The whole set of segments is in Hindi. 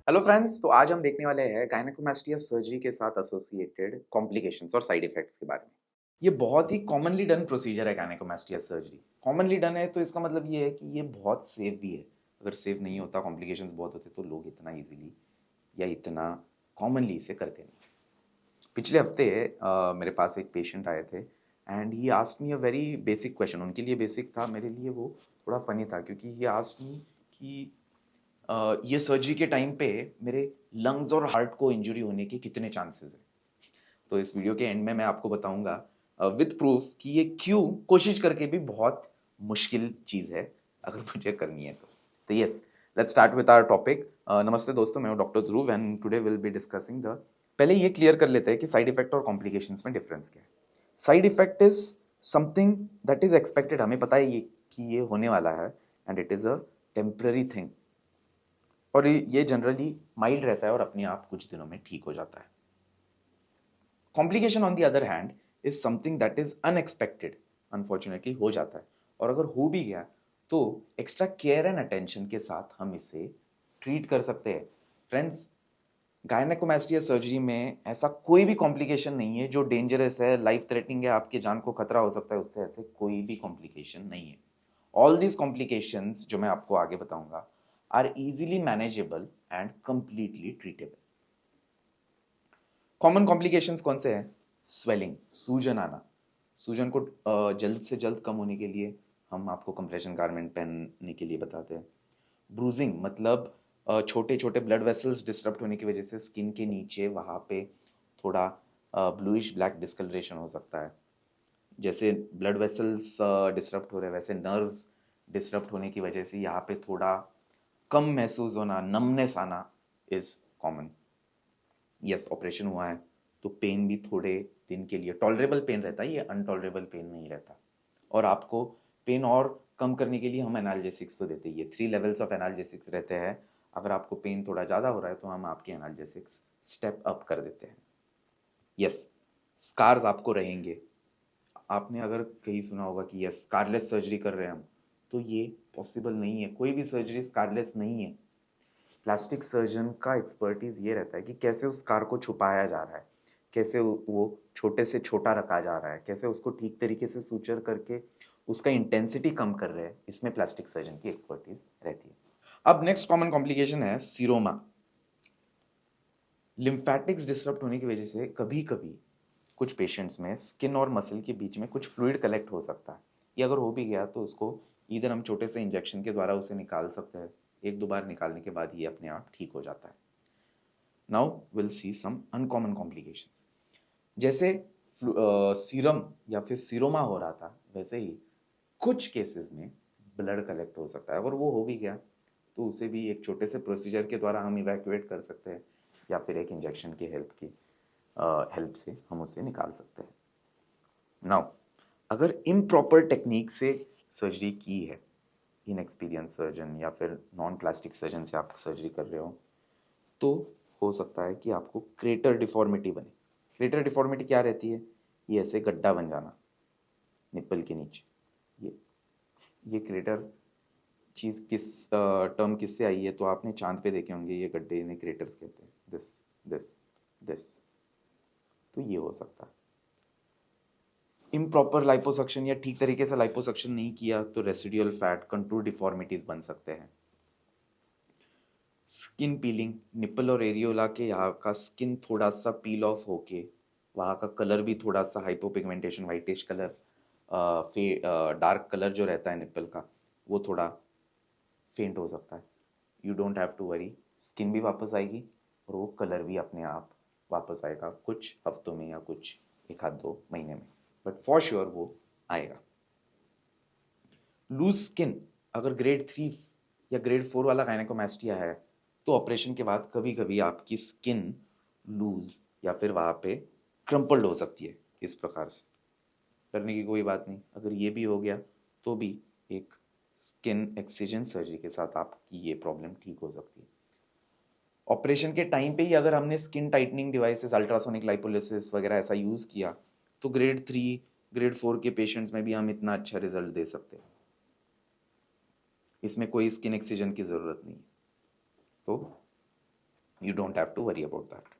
हेलो फ्रेंड्स, तो आज हम देखने वाले हैं गायनेकोमास्टिया सर्जरी के साथ एसोसिएटेड कॉम्प्लिकेशंस और साइड इफेक्ट्स के बारे में। ये बहुत ही कॉमनली डन प्रोसीजर है गायनेकोमास्टिया सर्जरी। कॉमनली डन है तो इसका मतलब ये है कि ये बहुत सेफ भी है। अगर सेफ नहीं होता, कॉम्प्लिकेशंस बहुत होते तो लोग इतना इजीली या इतना कॉमनली इसे करते नहीं। पिछले हफ्ते मेरे पास एक पेशेंट आए थे and he asked me a very basic question. उनके लिए बेसिक था, मेरे लिए वो थोड़ा फनी था क्योंकि ही आस्क्ड मी कि ये सर्जरी के टाइम पे मेरे लंग्स और हार्ट को इंजरी होने के कितने चांसेस हैं। तो इस वीडियो के एंड में मैं आपको बताऊंगा विद प्रूफ कि ये क्यों कोशिश करके भी बहुत मुश्किल चीज़ है अगर मुझे करनी है तो yes, let's start with our topic. नमस्ते दोस्तों, मैं हूं doctor Dhruv and today will be discussing the. पहले ये क्लियर कर लेते हैं कि साइड इफेक्ट और कॉम्प्लिकेशंस में डिफरेंस क्या है। Side effect is something that is expected, हमें पता है ये कि ये होने वाला है and it is a temporary thing और ये जनरली माइल्ड रहता है और अपने आप कुछ दिनों में ठीक हो जाता है। Complication on the other hand is something that is unexpected, unfortunately हो जाता है और अगर हो भी गया तो एक्स्ट्रा केयर एंड अटेंशन के साथ हम इसे ट्रीट कर सकते हैं। फ्रेंड्स, गायनेकोमास्टिया सर्जरी में ऐसा कोई भी कॉम्प्लिकेशन नहीं है जो डेंजरस है, लाइफ थ्रेटनिंग है, आपकी जान को खतरा हो सकता है, उससे ऐसे कोई भी कॉम्प्लिकेशन नहीं है। ऑल दीज कॉम्प्लिकेशंस जो मैं आपको आगे बताऊंगा are easily manageable and completely treatable. Common complications कौन से हैं? स्वेलिंग, सूजन आना। सूजन को जल्द से जल्द कम होने के लिए हम आपको कंप्रेशन गारमेंट पहनने के लिए बताते हैं। ब्रूजिंग मतलब छोटे छोटे ब्लड वेसल्स डिस्टर्ब होने की वजह से स्किन के नीचे वहाँ पे थोड़ा ब्लूइश ब्लैक डिस्कलरेशन हो सकता है। जैसे ब्लड वेसल्स डिस्टर्ब हो रहे हैं वैसे नर्व्स डिस्टर्ब होने की वजह से यहाँ पे थोड़ा कम महसूस होना, नमनेस आना इज कॉमन। यस, ऑपरेशन हुआ है तो पेन भी थोड़े दिन के लिए टॉलरेबल पेन रहता है, ये अनटॉलरेबल पेन नहीं रहता। और आपको पेन और कम करने के लिए हम एनाल्जेसिक्स तो देते ही है। 3 लेवल्स ऑफ एनाल्जेसिक्स रहते हैं। अगर आपको पेन थोड़ा ज़्यादा हो रहा है तो हम आपके एनाल्जेसिक्स स्टेप अप कर देते हैं। यस, स्कार्स आपको रहेंगे। आपने अगर कहीं सुना होगा कि यस स्कारलेस सर्जरी कर रहे हैं हम, तो ये पॉसिबल नहीं है। कोई भी सर्जरी स्कारलेस नहीं है। प्लास्टिक सर्जन का एक्सपर्टीज ये रहता है कि कैसे उस स्कार को छुपाया जा रहा है, कैसे वो छोटे से छोटा रखा जा रहा है, कैसे उसको ठीक तरीके से सूचर करके उसका इंटेंसिटी कम कर रहे हैं। इसमें प्लास्टिक सर्जन की एक्सपर्टीज रहती है। अब नेक्स्ट कॉमन कॉम्प्लिकेशन है सीरोमा। लिम्फेटिक्स डिस्टर्ब होने की वजह से कभी कभी कुछ पेशेंट्स में स्किन और मसल के बीच में कुछ फ्लूइड कलेक्ट हो सकता है। ये अगर हो भी गया तो उसको इधर हम छोटे से इंजेक्शन के द्वारा उसे निकाल सकते हैं। 1-2 बार निकालने के बाद ये अपने आप ठीक हो जाता है। Now will see some uncommon complications. जैसे सीरम या फिर सीरोमा हो रहा था, वैसे ही कुछ केसेस में ब्लड कलेक्ट हो सकता है। अगर वो हो भी गया तो उसे भी एक छोटे से प्रोसीजर के द्वारा हम इवैक्यूएट कर सकते हैं या फिर एक इंजेक्शन की हेल्प से हम उसे निकाल सकते हैं। नाउ, अगर इम्प्रॉपर टेक्निक से सर्जरी की है, इनएक्सपीरियंस सर्जन या फिर नॉन प्लास्टिक सर्जन से आप सर्जरी कर रहे हो, तो हो सकता है कि आपको क्रेटर डिफॉर्मिटी बने। क्रेटर डिफॉर्मिटी क्या रहती है? ये ऐसे गड्ढा बन जाना निप्पल के नीचे। ये ये क्रेटर चीज़ किस टर्म किससे आई है? तो आपने चांद पे देखे होंगे ये गड्ढे, इन्हें क्रेटर्स कहते हैं। दिस दिस दिस, तो ये हो सकता है। इम्प्रॉपर लाइपोसक्शन या ठीक तरीके से लाइपोसक्शन नहीं किया तो रेसिडुअल फैट, कंटूर डिफॉर्मिटीज बन सकते हैं। स्किन पीलिंग, निपल और एरियोला के यहाँ का स्किन थोड़ा सा पील ऑफ होके वहाँ का कलर भी थोड़ा सा hypopigmentation, whitish colour, dark colour जो रहता है निपल का, वो थोड़ा फेंट हो सकता है। You don't have to worry, skin भी वापस आएगी और वो कलर भी अपने आप वापस आएगा कुछ हफ्तों में या कुछ 1-2 महीने में, बट फॉर श्योर वो आएगा। लूज स्किन, अगर ग्रेड 3 या ग्रेड 4 वाला गायनेकोमास्टिया है तो ऑपरेशन के बाद कभी कभी आपकी स्किन लूज या फिर वहाँ पे क्रम्पल्ड हो सकती है। इस प्रकार से करने की कोई बात नहीं। अगर ये भी हो गया तो भी एक स्किन एक्सिजन सर्जरी के साथ आपकी ये प्रॉब्लम ठीक हो सकती है। ऑपरेशन के टाइम पे ही अगर हमने skin tightening devices, ultrasonic lipolysis वगैरह ऐसा यूज़ किया तो ग्रेड 3 ग्रेड 4 के पेशेंट्स में भी हम इतना अच्छा रिजल्ट दे सकते हैं। इसमें कोई स्किन एक्सिजन की ज़रूरत नहीं। तो you don't have to worry about that.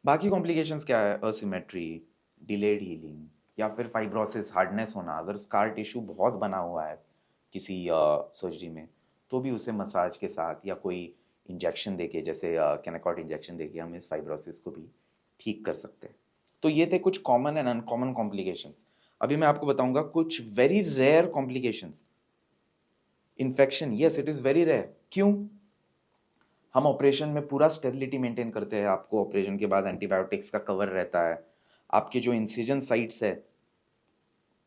बाकी कॉम्प्लिकेशंस क्या है? असिमेट्री, डिलेड हीलिंग, या फिर फाइब्रोसिस, हार्डनेस होना। अगर स्कार टिश्यू बहुत बना हुआ है किसी सर्जरी में, तो भी उसे मसाज के साथ या कोई इंजेक्शन देके, जैसे कैनाकॉट इंजेक्शन देके हम इस फाइब्रोसिस को भी ठीक कर सकते हैं। तो ये थे कुछ कॉमन एंड अनकॉमन कॉम्प्लिकेशंस। अभी मैं आपको बताऊंगा कुछ very rare complications. Infection, yes it is very rare. क्यों? हम ऑपरेशन में पूरा स्टेरिलिटी मेंटेन करते हैं, आपको ऑपरेशन के बाद एंटीबायोटिक्स का कवर रहता है, आपके जो इंसिजन साइट्स है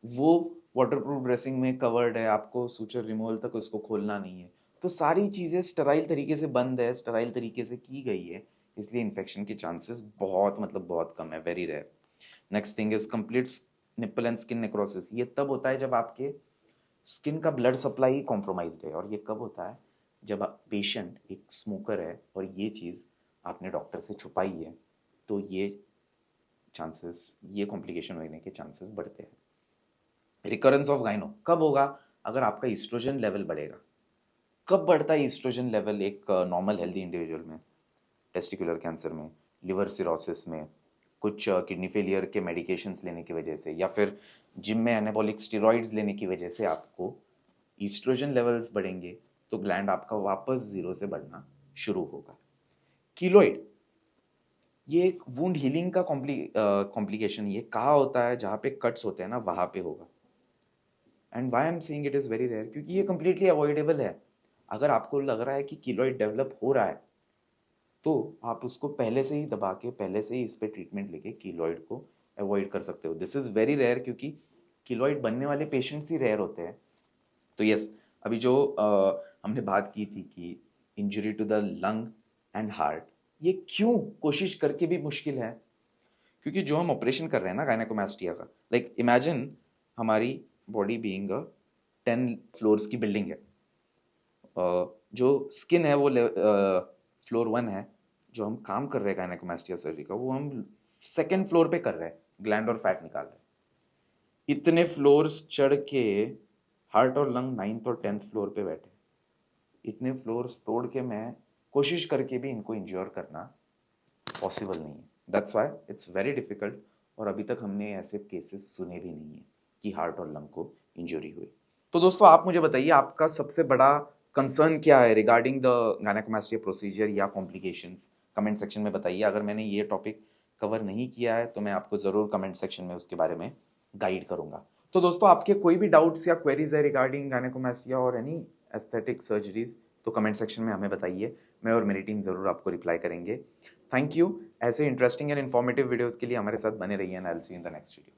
वो वाटरप्रूफ ड्रेसिंग में कवर्ड है, आपको सूचर रिमूवल तक उसको खोलना नहीं है। तो सारी चीज़ें स्टराइल तरीके से बंद है, स्टराइल तरीके से की गई है, इसलिए इन्फेक्शन के चांसेस बहुत बहुत कम है, very rare. Next thing is complete nipple and skin necrosis. ये तब होता है जब आपके स्किन का ब्लड सप्लाई कॉम्प्रोमाइज्ड है। और ये कब होता है? जब पेशेंट एक स्मोकर है और ये चीज़ आपने डॉक्टर से छुपाई है, तो ये चांसेस, ये कॉम्प्लिकेशन होने के चांसेस बढ़ते हैं। रिकरेंस ऑफ गाइनो कब होगा? अगर आपका ईस्ट्रोजन लेवल बढ़ेगा। कब बढ़ता है ईस्ट्रोजन लेवल एक नॉर्मल हेल्दी इंडिविजुअल में? टेस्टिकुलर कैंसर में, लिवर सिरोसिस में, कुछ किडनी फेलियर के मेडिकेशंस लेने की वजह से, या फिर जिम में एनाबॉलिक स्टेरॉइड्स लेने की वजह से आपको ईस्ट्रोजन लेवल्स बढ़ेंगे, तो ग्लैंड आपका वापस जीरो से बढ़ना शुरू होगा। कीलोइड, ये एक वुंड हीलिंग का कॉम्प्लिकेशन। ये कहाँ होता है? जहाँ पे कट्स होते हैं ना, वहाँ पे होगा। And why I'm saying it is very rare, क्योंकि ये कम्प्लीटली अवॉइडेबल है। अगर आपको लग रहा है कि कीलोइड डेवलप हो रहा है, तो आप उसको पहले से ही दबा के, पहले से ही इस पर ट्रीटमेंट लेके कीलोइड को अवॉइड कर सकते हो। दिस इज़ वेरी रेयर, क्योंकि कीलोइड बनने वाले पेशेंट्स ही रेयर होते हैं। तो यस, अभी जो हमने बात की थी कि injury to the lung and heart, ये क्यों कोशिश करके भी मुश्किल है? क्योंकि जो हम ऑपरेशन कर रहे हैं ना गायनेकोमास्टिया का, लाइक इमेजिन हमारी बॉडी बीइंग अ 10 फ्लोर्स की बिल्डिंग है। जो स्किन है वो फ्लोर 1 है। जो हम काम कर रहे हैं गायनेकोमास्टिया सर्जरी का, वो हम सेकेंड फ्लोर पे कर रहे हैं, ग्लैंड और फैट निकाल रहे हैं। इतने फ्लोर्स चढ़ के हार्ट और लंग 9th और 10th फ्लोर पे बैठे। इतने फ्लोर्स तोड़ के मैं कोशिश करके भी इनको इंश्योर करना पॉसिबल नहीं है। That's why it's very difficult. और अभी तक हमने ऐसे केसेस सुने भी नहीं है कि हार्ट और लंग को इंजरी हुई। तो दोस्तों, आप मुझे बताइए, आपका सबसे बड़ा कंसर्न क्या है रिगार्डिंग द गायनेकोमास्टिया प्रोसीजर या कॉम्प्लिकेशंस? कमेंट सेक्शन में बताइए। अगर मैंने ये टॉपिक कवर नहीं किया है तो मैं आपको ज़रूर कमेंट सेक्शन में उसके बारे में गाइड करूंगा। तो दोस्तों, आपके कोई भी डाउट्स या क्वेरीज है रिगार्डिंग गायनेकोमास्टिया और एनी एस्थेटिक सर्जरीज, तो कमेंट सेक्शन में हमें बताइए। मैं और मेरी टीम ज़रूर आपको रिप्लाई करेंगे। Thank you. ऐसे इंटरेस्टिंग एंड इन्फॉर्मेटिव वीडियोज़ के लिए हमारे साथ बने रहिए, and I will see you in the next video.